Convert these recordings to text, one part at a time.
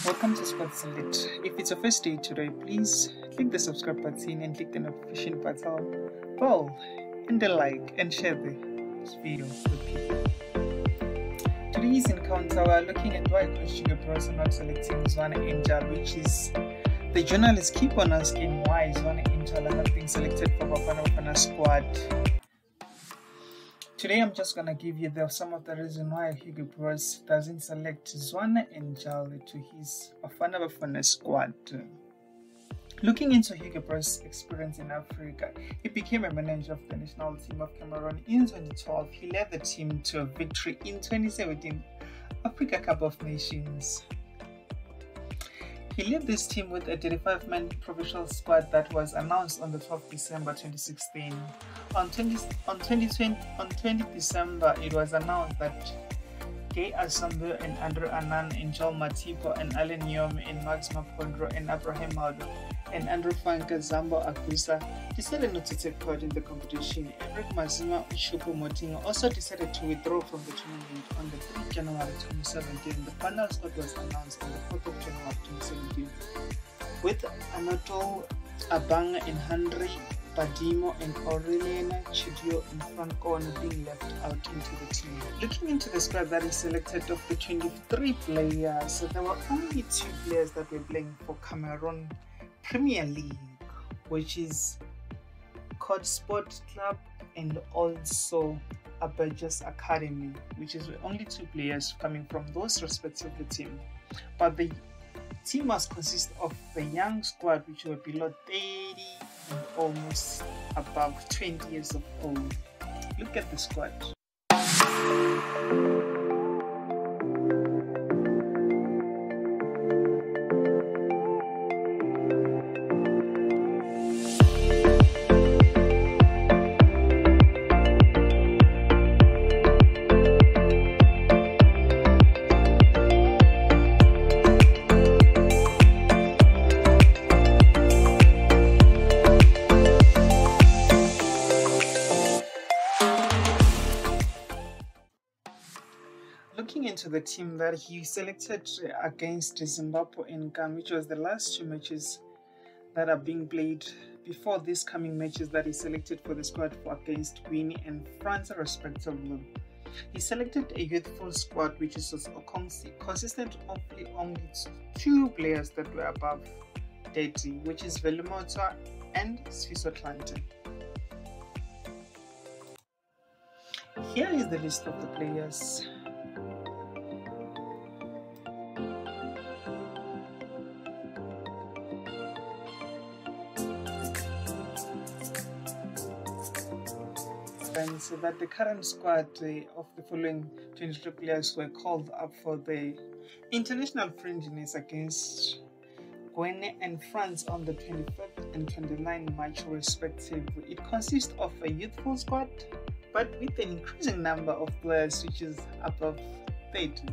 Welcome to Sport Select. If it's your first day today, please click the subscribe button and click the notification button, bell, and the like and share this video with people. Today's encounter, we're looking at why Coach Hugo are not selecting Zwane and Jali, which is the journalists keep on asking why Zwane and Jali are not being selected for Bafana squad. Today I'm just going to give you some of the reason why Hugo doesn't select Zwane and Jali to his Bafana squad. Looking into Hugo's experience in Africa, he became a manager of the national team of Cameroon in 2012. He led the team to a victory in 2017 Africa Cup of Nations. He led this team with a 35-man provincial squad that was announced on the 12th December 2016. On 20 December, it was announced that Gay Asambu and Andrew Anan and Joel Matipo and Alan Yom and Max Mapondro and Abraham Maldo and Andrew Fanka Zambo Agusa decided not to take part in the competition. Eric Mazima Ushupo Motingo also decided to withdraw from the tournament on the 3rd January 2017. The final squad was announced on the 4th of January 2017 with Anatole Abang and Henry Badimo and Aureliana Chidio and Franco being left out into the team. Looking into the squad that is selected of the 23 players, so there were only 2 players that were playing for Cameroon Premier League, which is Cod Sport Club and also Aberjas Academy, which is only 2 players coming from those respective teams. But the team must consist of the young squad, which were below 30 and almost above 20 years of old. Look at the squad. Looking into the team that he selected against Zimbabwe and Ghana, which was the last 2 matches that are being played before these coming matches that he selected for the squad for against Guinea and France respectively. He selected a youthful squad which is consistent of only 2 players that were above 30, which is Velimoto and Sfiso Clanton. Here is the list of the players. So that the current squad of the following 23 players were called up for the international friendliness against Guinea and France on the 25th and 29th March respectively. It consists of a youthful squad, but with an increasing number of players which is above 30,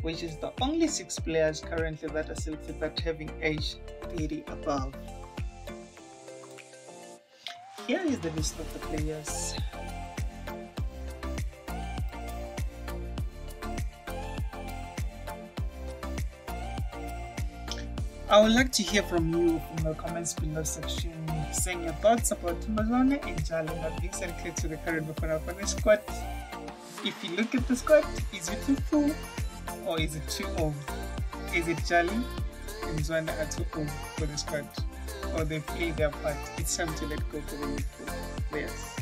which is the only 6 players currently that are selected that having age 30 above. Here is the list of the players. I would like to hear from you in the comments below section, saying your thoughts about Themba Zwane and Jali not being selected to the current Bafana squad. If you look at the squad, is it too full or is it too old? Is it Jali and Zwane are too old for the squad, or they play their part? It's time to let go for the youthful players.